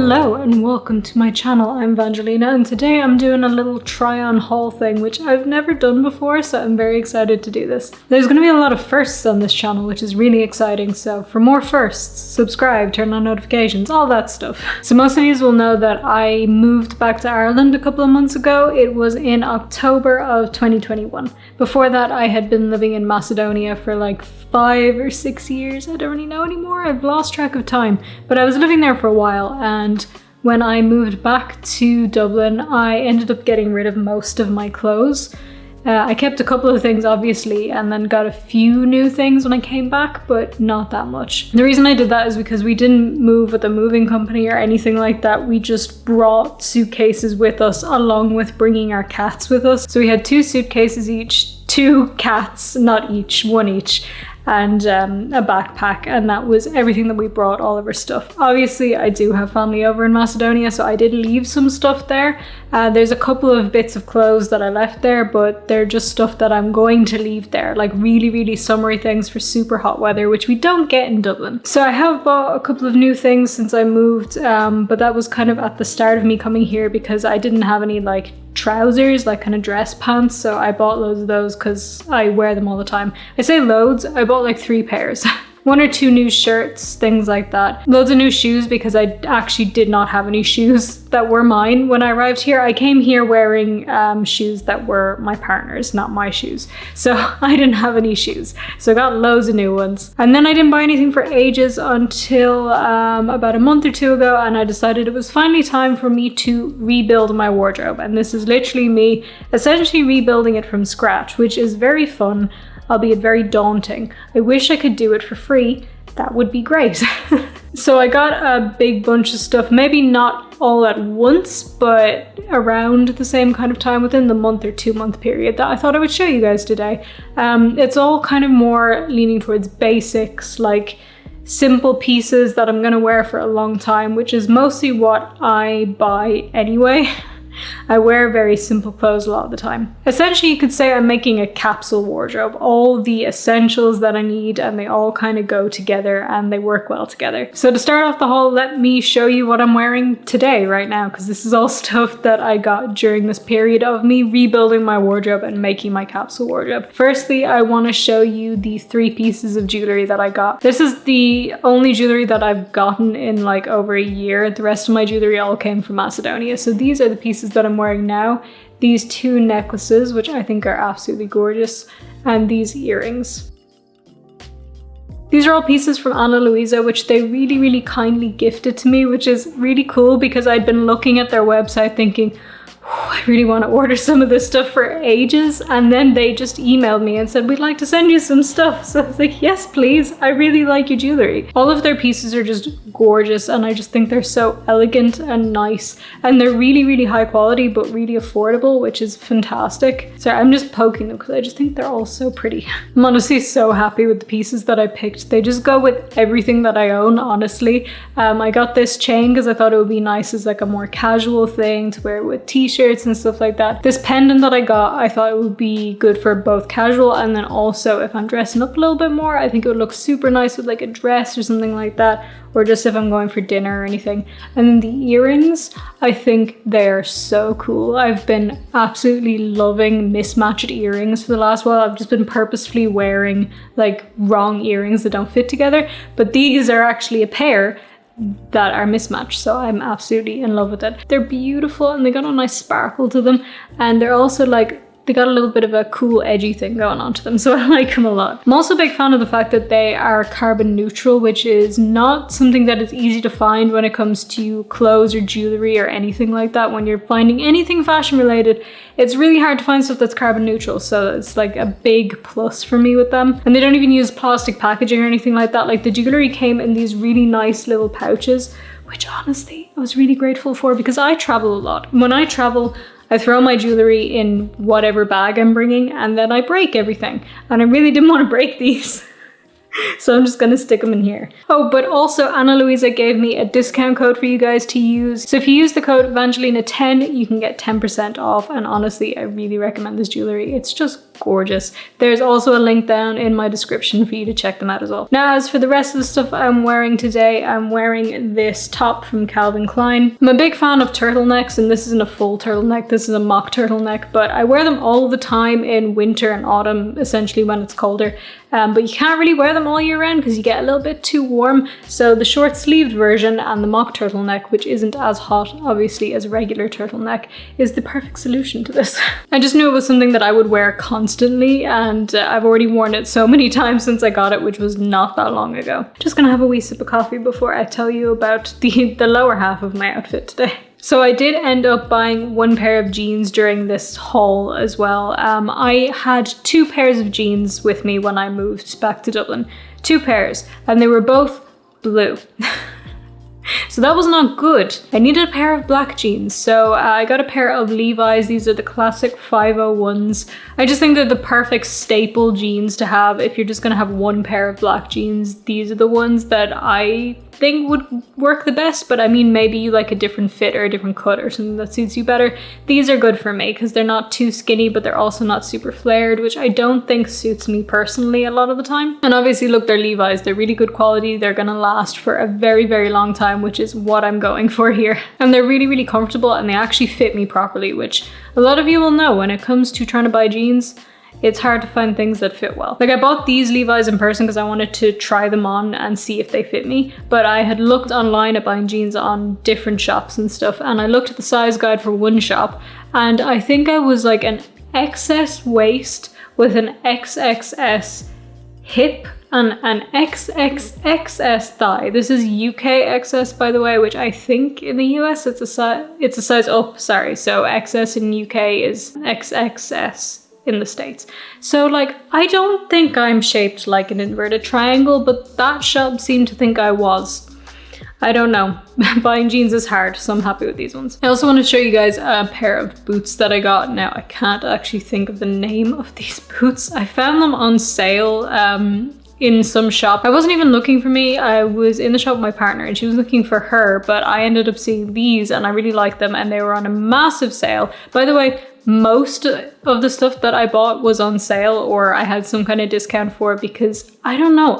Hello and welcome to my channel. I'm Evangelina and today I'm doing a little try on haul thing which I've never done before, so I'm very excited to do this. There's going to be a lot of firsts on this channel which is really exciting, so for more firsts, subscribe, turn on notifications, all that stuff. So most of you will know that I moved back to Ireland a couple of months ago. It was in October of 2021. Before that I had been living in Macedonia for like 5 or 6 years. I don't really know anymore. I've lost track of time, but I was living there for a while, and when I moved back to Dublin I ended up getting rid of most of my clothes. I kept a couple of things obviously and then got a few new things when I came back, but not that much. The reason I did that is because we didn't move with a moving company or anything like that. We just brought suitcases with us along with bringing our cats with us. So we had 2 suitcases each, 2 cats, not each, 1 each, and a backpack, and that was everything that we brought, all of our stuff. Obviously I do have family over in Macedonia, so I did leave some stuff there. There's a couple of bits of clothes that I left there, but they're just stuff that I'm going to leave there, like really summery things for super hot weather, which we don't get in Dublin. So I have bought a couple of new things since I moved, but that was kind of at the start of me coming here because I didn't have any like trousers, like kind of dress pants, so I bought loads of those because I wear them all the time. I say loads, I bought like 3 pairs. 1 or 2 new shirts, things like that. Loads of new shoes because I actually did not have any shoes that were mine when I arrived here. I came here wearing shoes that were my partner's, not my shoes. So I didn't have any shoes. So I got loads of new ones. And then I didn't buy anything for ages until about a month or 2 ago, and I decided it was finally time for me to rebuild my wardrobe. And this is literally me essentially rebuilding it from scratch, which is very fun, albeit very daunting. I wish I could do it for free. That would be great. So I got a big bunch of stuff, maybe not all at once, but around the same kind of time within the month or 2 month period that I thought I would show you guys today. It's all kind of more leaning towards basics, like simple pieces that I'm gonna wear for a long time, which is mostly what I buy anyway. I wear very simple clothes a lot of the time. Essentially, you could say I'm making a capsule wardrobe, all the essentials that I need, and they all kind of go together and they work well together. So to start off the haul, let me show you what I'm wearing today, right now, because this is all stuff that I got during this period of me rebuilding my wardrobe and making my capsule wardrobe. Firstly, I want to show you the 3 pieces of jewelry that I got. This is the only jewelry that I've gotten in like over a year. The rest of my jewelry all came from Macedonia. So these are the pieces that I'm wearing now. These 2 necklaces, which I think are absolutely gorgeous, and these earrings. These are all pieces from Ana Luisa, which they really kindly gifted to me, which is really cool because I'd been looking at their website thinking, I really want to order some of this stuff for ages, and then they just emailed me and said, we'd like to send you some stuff. So I was like, yes please, I really like your jewelry. All of their pieces are just gorgeous, and I just think they're so elegant and nice, and they're really high quality but really affordable, which is fantastic. Sorry, I'm just poking them because I just think they're all so pretty. I'm honestly so happy with the pieces that I picked. They just go with everything that I own, honestly. I got this chain because I thought it would be nice as like a more casual thing to wear with t-shirts and stuff like that. This pendant that I got, I thought it would be good for both casual and then also if I'm dressing up a little bit more, I think it would look super nice with like a dress or something like that, or just if I'm going for dinner or anything. And then the earrings, I think they're so cool. I've been absolutely loving mismatched earrings for the last while. I've just been purposefully wearing like wrong earrings that don't fit together, but these are actually a pair that are mismatched, so I'm absolutely in love with it. They're beautiful and they got a nice sparkle to them, and they're also like, they got a little bit of a cool edgy thing going on to them, so I like them a lot. I'm also a big fan of the fact that they are carbon neutral, which is not something that is easy to find when it comes to clothes or jewelry or anything like that. When you're finding anything fashion related, it's really hard to find stuff that's carbon neutral, so it's like a big plus for me with them. And they don't even use plastic packaging or anything like that. Like the jewelry came in these really nice little pouches, which honestly I was really grateful for because I travel a lot. When I travel, I throw my jewelry in whatever bag I'm bringing and then I break everything. And I really didn't want to break these. So I'm just gonna stick them in here. Oh, but also Ana Luisa gave me a discount code for you guys to use. So if you use the code Evangelina10, you can get 10% off. And honestly, I really recommend this jewelry. It's just gorgeous. There's also a link down in my description for you to check them out as well. Now, as for the rest of the stuff I'm wearing today, I'm wearing this top from Calvin Klein. I'm a big fan of turtlenecks, and this isn't a full turtleneck, this is a mock turtleneck, but I wear them all the time in winter and autumn, essentially when it's colder. But you can't really wear them all year round because you get a little bit too warm. So the short sleeved version and the mock turtleneck, which isn't as hot obviously as a regular turtleneck, is the perfect solution to this. I just knew it was something that I would wear constantly, and I've already worn it so many times since I got it, which was not that long ago. Just gonna have a wee sip of coffee before I tell you about the lower half of my outfit today. So I did end up buying one pair of jeans during this haul as well. I had 2 pairs of jeans with me when I moved back to Dublin. 2 pairs, and they were both blue. So that was not good. I needed a pair of black jeans, so I got a pair of Levi's. These are the classic 501s. I just think they're the perfect staple jeans to have if you're just gonna have one pair of black jeans. These are the ones that I think would work the best, but I mean, maybe you like a different fit or a different cut or something that suits you better. These are good for me because they're not too skinny, but they're also not super flared, which I don't think suits me personally a lot of the time. And obviously, look, they're Levi's. They're really good quality. They're gonna last for a very, very long time, which is what I'm going for here. And they're really, really comfortable, and they actually fit me properly, which a lot of you will know when it comes to trying to buy jeans. It's hard to find things that fit well. Like, I bought these Levi's in person because I wanted to try them on and see if they fit me, but I had looked online at buying jeans on different shops and stuff, and I looked at the size guide for one shop, and I think I was like an XS waist with an XXS hip and an XXXS thigh. This is UK XS, by the way, which I think in the US it's a size up, sorry. So XS in UK is XXS in the States. So like, I don't think I'm shaped like an inverted triangle, but that shop seemed to think I was. I don't know. Buying jeans is hard, so I'm happy with these ones. I also want to show you guys a pair of boots that I got. Now, I can't actually think of the name of these boots. I found them on sale in some shop. I wasn't even looking for me. I was in the shop with my partner and she was looking for her, but I ended up seeing these and I really liked them, and they were on a massive sale. By the way, most of the stuff that I bought was on sale, or I had some kind of discount for it, because I don't know,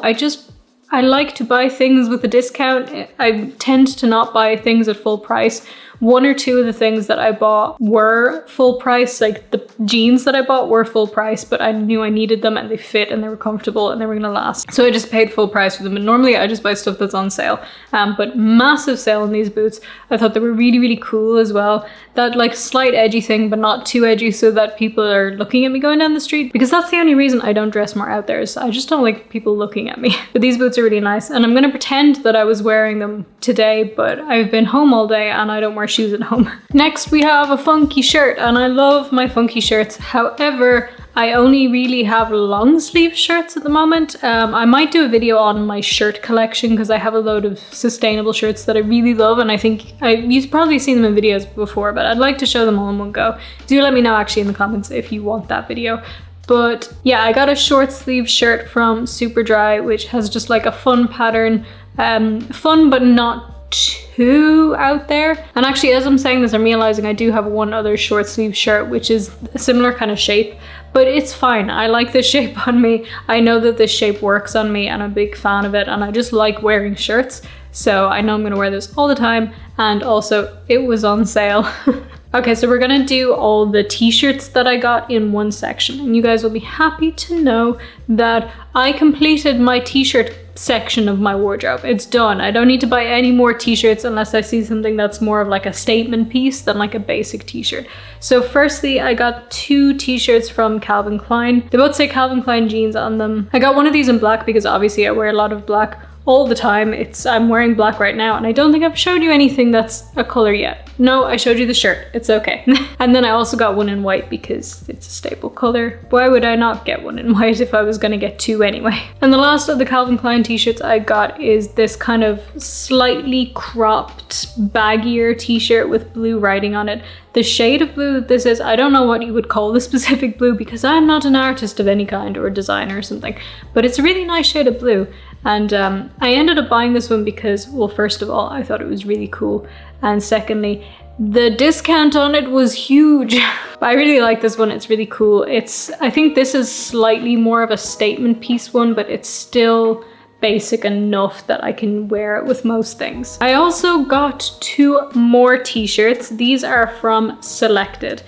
I like to buy things with a discount. I tend to not buy things at full price. 1 or 2 of the things that I bought were full price, like the jeans that I bought were full price, but I knew I needed them and they fit and they were comfortable and they were gonna last. So I just paid full price for them, and normally I just buy stuff that's on sale. But massive sale on these boots. I thought they were really, really cool as well. That like slight edgy thing, but not too edgy so that people are looking at me going down the street, because that's the only reason I don't dress more out there. So I just don't like people looking at me. But these boots are really nice, and I'm gonna pretend that I was wearing them today, but I've been home all day and I don't wear shoes at home. Next, we have a funky shirt, and I love my funky shirts. However, I only really have long sleeve shirts at the moment. I might do a video on my shirt collection because I have a load of sustainable shirts that I really love, and I think you've probably seen them in videos before, but I'd like to show them all in one go. Do let me know actually in the comments if you want that video. But yeah, I got a short sleeve shirt from Superdry, which has just like a fun pattern, fun but not too out there. And actually, as I'm saying this, I'm realizing I do have one other short sleeve shirt which is a similar kind of shape, but it's fine. I like this shape on me. I know that this shape works on me and I'm a big fan of it, and I just like wearing shirts, so I know I'm gonna wear this all the time. And also, it was on sale. Okay, so we're gonna do all the t-shirts that I got in one section, and you guys will be happy to know that I completed my t-shirt section of my wardrobe. It's done. I don't need to buy any more t-shirts unless I see something that's more of like a statement piece than like a basic t-shirt. So firstly, I got 2 t-shirts from Calvin Klein. They both say Calvin Klein jeans on them. I got one of these in black because obviously I wear a lot of black all the time. I'm wearing black right now, and I don't think I've showed you anything that's a color yet. No, I showed you the shirt. It's okay. And then I also got one in white because it's a staple color. Why would I not get one in white if I was gonna get 2 anyway? And the last of the Calvin Klein t-shirts I got is this kind of slightly cropped, baggier t-shirt with blue writing on it. The shade of blue that this is, I don't know what you would call the specific blue because I'm not an artist of any kind or a designer or something, but it's a really nice shade of blue. And I ended up buying this one because, well, first of all, I thought it was really cool. And secondly, The discount on it was huge. But I really like this one, it's really cool. I think this is slightly more of a statement piece one, but it's still basic enough that I can wear it with most things. I also got 2 more t-shirts. These are from Selected.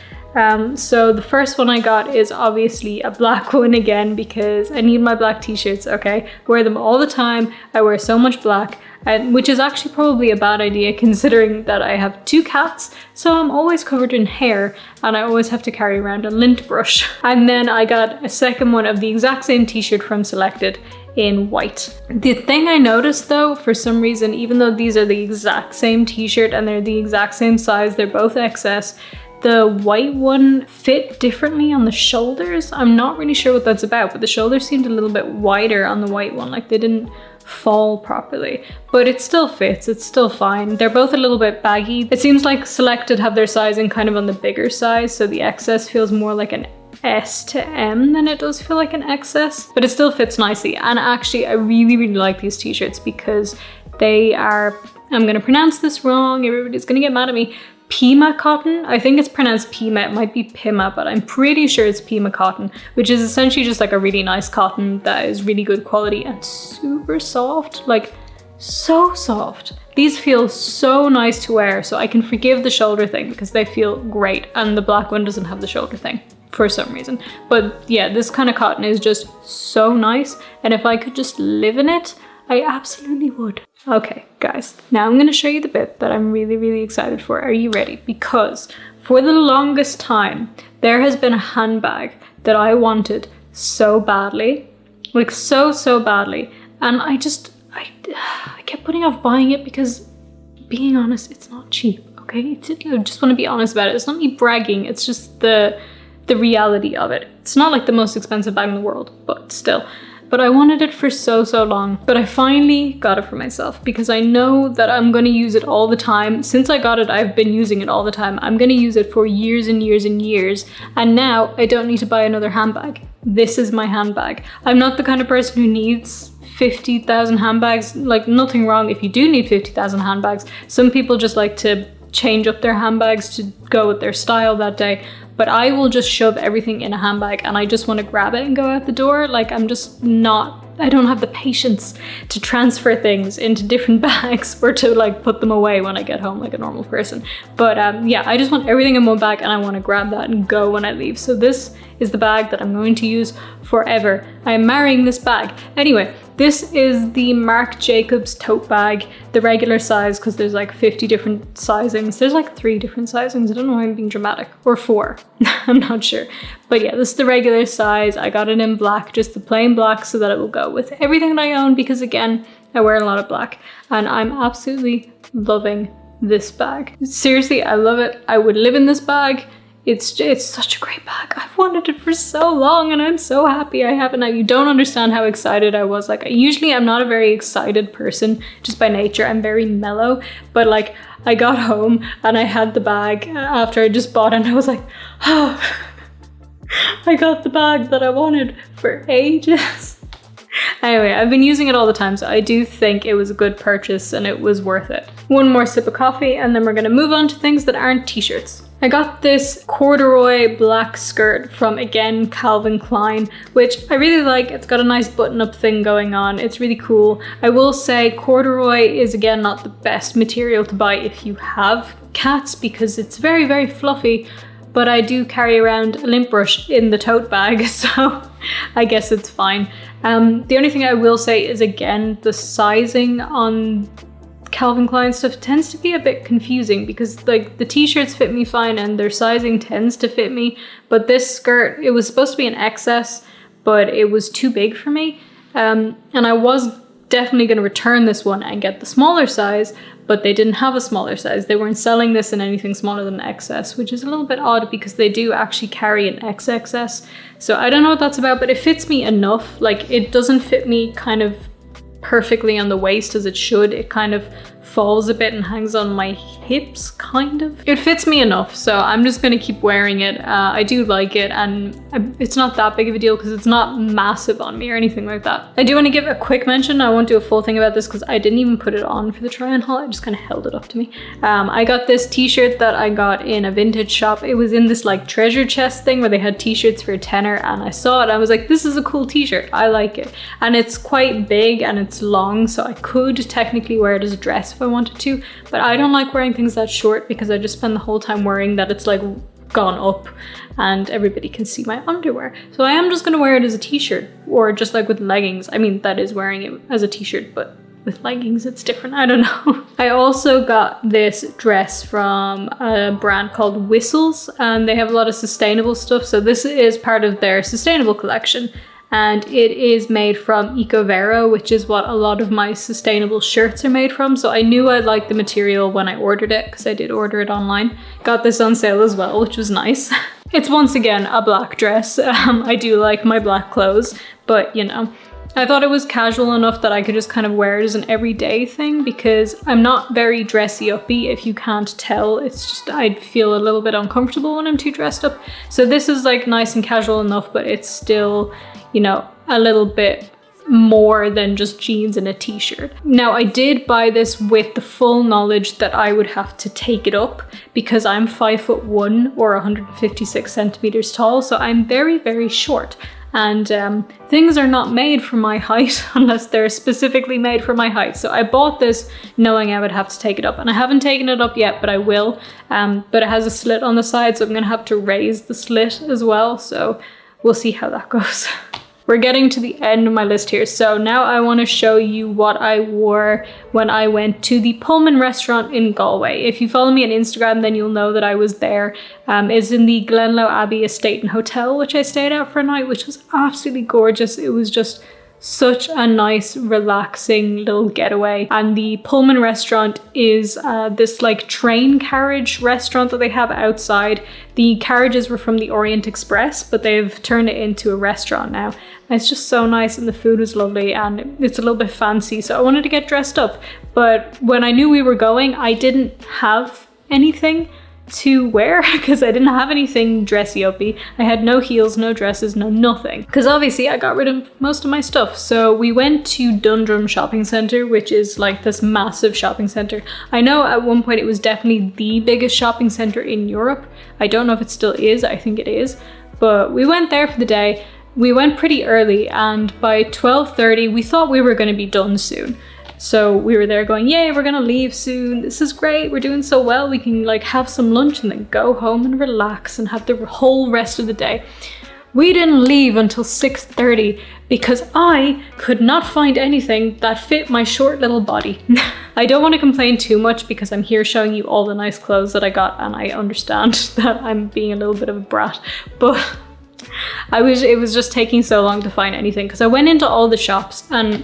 So the first one I got is obviously a black one again because I need my black t-shirts, okay? I wear them all the time. I wear so much black, which is actually probably a bad idea considering that I have 2 cats, so I'm always covered in hair and I always have to carry around a lint brush. And then I got a second one of the exact same t-shirt from Selected in white. The thing I noticed though, for some reason, even though these are the exact same t-shirt and they're the exact same size, they're both XS, the white one fit differently on the shoulders. I'm not really sure what that's about, but the shoulders seemed a little bit wider on the white one, like they didn't fall properly, but it still fits, it's still fine. They're both a little bit baggy. It seems like Selected have their sizing kind of on the bigger size, so the XS feels more like an S to M than it does feel like an XS, but it still fits nicely. And actually I really like these t-shirts because they are, I'm gonna pronounce this wrong, everybody's gonna get mad at me, Pima cotton. I think it's pronounced Pima, it might be Pima, but I'm pretty sure it's Pima cotton, which is essentially just like a really nice cotton that is really good quality and super soft, like so soft. These feel so nice to wear, so I can forgive the shoulder thing because they feel great, and the black one doesn't have the shoulder thing for some reason. But yeah, this kind of cotton is just so nice, and if I could just live in it, I absolutely would. Okay, guys, now I'm gonna show you the bit that I'm really excited for. Are you ready? Because for the longest time, there has been a handbag that I wanted so badly, like so badly, and I kept putting off buying it because, being honest, it's not cheap, okay? I just want to be honest about it. It's not me bragging, it's just the reality of it. It's not like the most expensive bag in the world, but still. But I wanted it for so long, but I finally got it for myself because I know that I'm going to use it all the time. Since I got it, I've been using it all the time. I'm going to use it for years and years and years, and now I don't need to buy another handbag. This is my handbag. I'm not the kind of person who needs 50,000 handbags. Like, nothing wrong if you do need 50,000 handbags. Some people just like to change up their handbags to go with their style that day. But I will just shove everything in a handbag and I just want to grab it and go out the door. Like, I'm just not, I don't have the patience to transfer things into different bags or to like put them away when I get home like a normal person. But yeah, I just want everything in one bag and I want to grab that and go when I leave. So this is the bag that I'm going to use forever. I am marrying this bag. Anyway, this is the Marc Jacobs tote bag, the regular size, because there's like 50 different sizings. There's like 3 different sizings. I don't know why I'm being dramatic. Or 4. I'm not sure. But yeah, this is the regular size. I got it in black, just the plain black, so that it will go with everything that I own, because again, I wear a lot of black. And I'm absolutely loving this bag. Seriously, I love it. I would live in this bag. It's such a great bag. I've wanted it for so long and I'm so happy I have it now. You don't understand how excited I was. Like, usually I'm not a very excited person just by nature. I'm very mellow, but like I got home and I had the bag after I just bought it and I was like, oh, I got the bag that I wanted for ages. Anyway, I've been using it all the time, so I do think it was a good purchase and it was worth it. One more sip of coffee and then we're gonna move on to things that aren't t-shirts. I got this corduroy black skirt from, again, Calvin Klein, which I really like. It's got a nice button-up thing going on. It's really cool. I will say corduroy is, again, not the best material to buy if you have cats because it's very fluffy, but I do carry around a lint brush in the tote bag, so I guess it's fine. The only thing I will say is, again, the sizing on Calvin Klein stuff tends to be a bit confusing because like the t-shirts fit me fine and their sizing tends to fit me, but this skirt, it was supposed to be an XS, but it was too big for me, and I was definitely going to return this one and get the smaller size, but they didn't have a smaller size. They weren't selling this in anything smaller than XS, which is a little bit odd because they do actually carry an XXS, so I don't know what that's about, but it fits me enough. Like, it doesn't fit me kind of perfectly on the waist as it should. It kind of falls a bit and hangs on my hips, kind of. It fits me enough, so I'm just gonna keep wearing it. I do like it, and it's not that big of a deal because it's not massive on me or anything like that. I do want to give a quick mention. I won't do a full thing about this because I didn't even put it on for the try on haul. I just kind of held it up to me. I got this t-shirt that I got in a vintage shop. It was in this like treasure chest thing where they had t-shirts for a tenner, and I saw it. I was like, this is a cool t-shirt. I like it. And it's quite big and it's long, so I could technically wear it as a dress if I wanted to, but I don't like wearing things that short because I just spend the whole time worrying that it's like gone up and everybody can see my underwear. So I am just gonna wear it as a t-shirt, or just like with leggings. I mean, that is wearing it as a t-shirt, but with leggings it's different. I don't know. I also got this dress from a brand called Whistles, and they have a lot of sustainable stuff. So this is part of their sustainable collection, and it is made from EcoVero, which is what a lot of my sustainable shirts are made from. So I knew I liked the material when I ordered it, because I did order it online. Got this on sale as well, which was nice. It's once again a black dress. I do like my black clothes, but you know, I thought it was casual enough that I could just kind of wear it as an everyday thing, because I'm not very dressy uppy, if you can't tell. It's just, I'd feel a little bit uncomfortable when I'm too dressed up. So this is like nice and casual enough, but it's still, you know, a little bit more than just jeans and a t-shirt. Now, I did buy this with the full knowledge that I would have to take it up because I'm 5'1" or 156 centimeters tall, so I'm very, very short. And things are not made for my height unless they're specifically made for my height. So I bought this knowing I would have to take it up, and I haven't taken it up yet, but I will. But it has a slit on the side, so I'm gonna have to raise the slit as well. So we'll see how that goes. We're getting to the end of my list here. So now I want to show you what I wore when I went to the Pullman restaurant in Galway. If you follow me on Instagram, then you'll know that I was there. It's in the Glenlow Abbey Estate and Hotel, which I stayed at for a night, which was absolutely gorgeous. It was just such a nice, relaxing little getaway. And the Pullman restaurant is this like train carriage restaurant that they have outside. The carriages were from the Orient Express, but they've turned it into a restaurant now. And it's just so nice, and the food was lovely, and it's a little bit fancy, so I wanted to get dressed up. But when I knew we were going, I didn't have anything to wear because I didn't have anything dressy uppy. I had no heels, no dresses, no nothing, because obviously I got rid of most of my stuff. So we went to Dundrum Shopping Centre, which is like this massive shopping centre. I know at one point it was definitely the biggest shopping centre in Europe. I don't know if it still is, I think it is, but we went there for the day. We went pretty early, and by 12:30 we thought we were going to be done soon. So we were there going, yay, we're gonna leave soon. This is great. We're doing so well. We can like have some lunch and then go home and relax and have the whole rest of the day. We didn't leave until 6:30 because I could not find anything that fit my short little body. I don't want to complain too much because I'm here showing you all the nice clothes that I got, and I understand that I'm being a little bit of a brat, but it was just taking so long to find anything because I went into all the shops and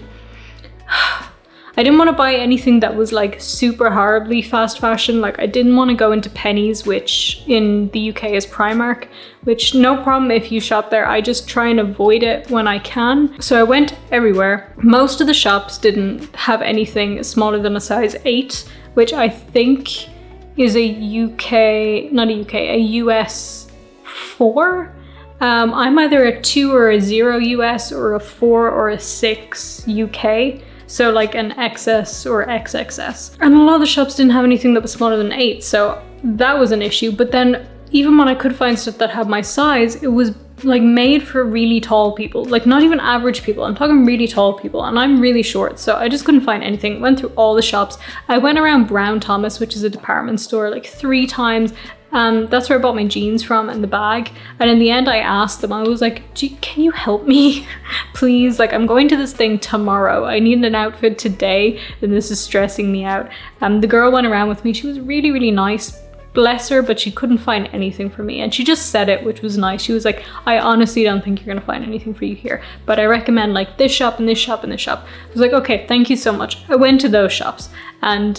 I didn't want to buy anything that was like super horribly fast fashion. Like I didn't want to go into Pennies, which in the UK is Primark, which no problem if you shop there. I just try and avoid it when I can. So I went everywhere. Most of the shops didn't have anything smaller than a size 8, which I think is a US 4. I'm either a 2 or a 0 US or a 4 or a 6 UK. So like an XS or XXS. And a lot of the shops didn't have anything that was smaller than 8, so that was an issue. But then even when I could find stuff that had my size, it was like made for really tall people, like not even average people. I'm talking really tall people, and I'm really short, so I just couldn't find anything. Went through all the shops. I went around Brown Thomas, which is a department store, like 3 times. That's where I bought my jeans from and the bag. And in the end, I asked them, I was like, can you help me? Please, like I'm going to this thing tomorrow. I need an outfit today and this is stressing me out. The girl went around with me. She was really, really nice. Bless her, but she couldn't find anything for me. And she just said it, which was nice. She was like, I honestly don't think you're gonna find anything for you here, but I recommend like this shop and this shop and this shop. I was like, okay, thank you so much. I went to those shops, and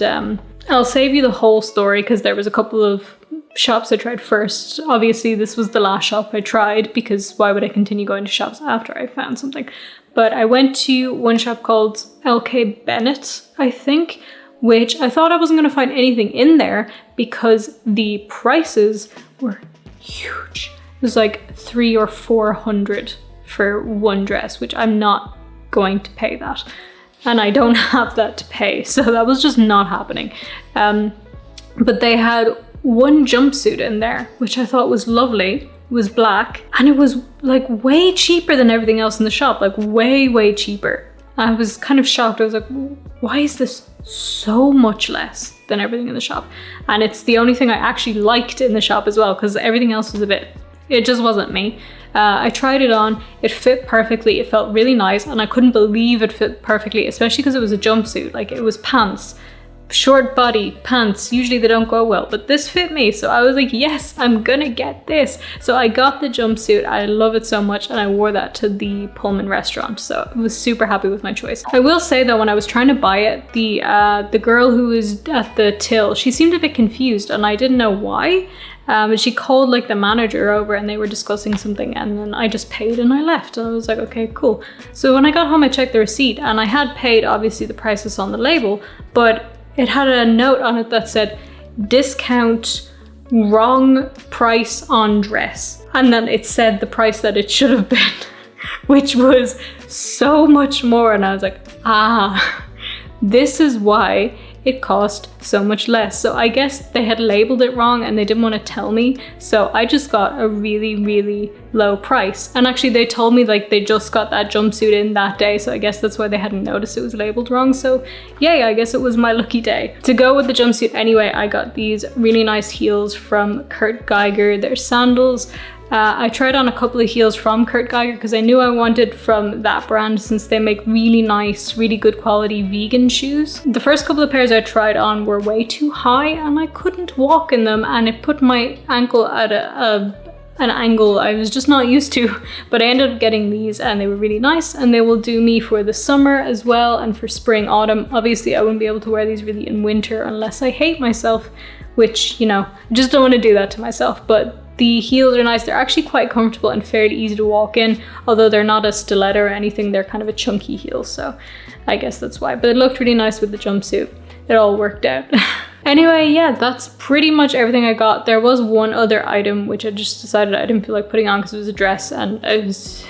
I'll save you the whole story because there was a couple of shops I tried first. Obviously this was the last shop I tried because why would I continue going to shops after I found something? But I went to one shop called LK Bennett, I think, which I thought I wasn't going to find anything in there because the prices were huge. was like 300 or 400 for one dress, which I'm not going to pay that. And I don't have that to pay, so that was just not happening. But they had one jumpsuit in there, which I thought was lovely. It was black, and it was like way cheaper than everything else in the shop, like way cheaper. I was kind of shocked. I was like, why is this so much less than everything in the shop? And it's the only thing I actually liked in the shop as well, because everything else was it just wasn't me. I tried it on, it fit perfectly, it felt really nice, and I couldn't believe it fit perfectly, especially because it was a jumpsuit. Like, it was pants, short body pants, usually they don't go well, but this fit me, so I was like, yes, I'm gonna get this. So I got the jumpsuit, I love it so much, and I wore that to the Pullman restaurant, so I was super happy with my choice. I will say though, when I was trying to buy it, the girl who was at the till, she seemed a bit confused, and I didn't know why. And she called like the manager over, and they were discussing something, and then I just paid and I left, and I was like, okay, cool. So when I got home, I checked the receipt, and I had paid obviously the prices on the label, but it had a note on it that said discount, wrong price on dress, and then it said the price that it should have been, which was so much more. And I was like, this is why it cost so much less. So I guess they had labeled it wrong and they didn't want to tell me, so I just got a really low price. And actually they told me like they just got that jumpsuit in that day, so I guess that's why they hadn't noticed it was labeled wrong. So yay, I guess it was my lucky day. To go with the jumpsuit anyway, I got these really nice heels from Kurt Geiger. They're sandals. I tried on a couple of heels from Kurt Geiger because I knew I wanted from that brand, since they make really nice, really good quality vegan shoes. The first couple of pairs I tried on were way too high and I couldn't walk in them, and it put my ankle at an angle I was just not used to. But I ended up getting these and they were really nice, and they will do me for the summer as well and for spring, autumn. Obviously I wouldn't be able to wear these really in winter unless I hate myself, which, you know, I just don't want to do that to myself. But the heels are nice. They're actually quite comfortable and fairly easy to walk in, although they're not a stiletto or anything. They're kind of a chunky heel, so I guess that's why. But it looked really nice with the jumpsuit. It all worked out. Anyway, yeah, that's pretty much everything I got. There was one other item which I just decided I didn't feel like putting on because it was a dress, and it was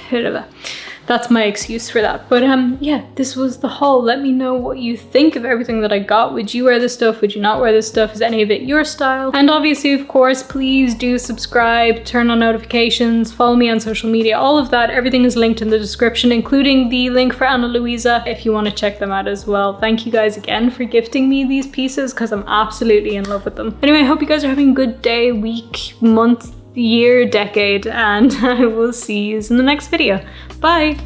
that's my excuse for that. But yeah, this was the haul. Let me know what you think of everything that I got. Would you wear this stuff? Would you not wear this stuff? Is any of it your style? And obviously, of course, please do subscribe, turn on notifications, follow me on social media, all of that. Everything is linked in the description, including the link for Ana Luisa if you want to check them out as well. Thank you guys again for gifting me these pieces because I'm absolutely in love with them. Anyway, I hope you guys are having a good day, week, month, year, decade, and I will see you in the next video. Bye!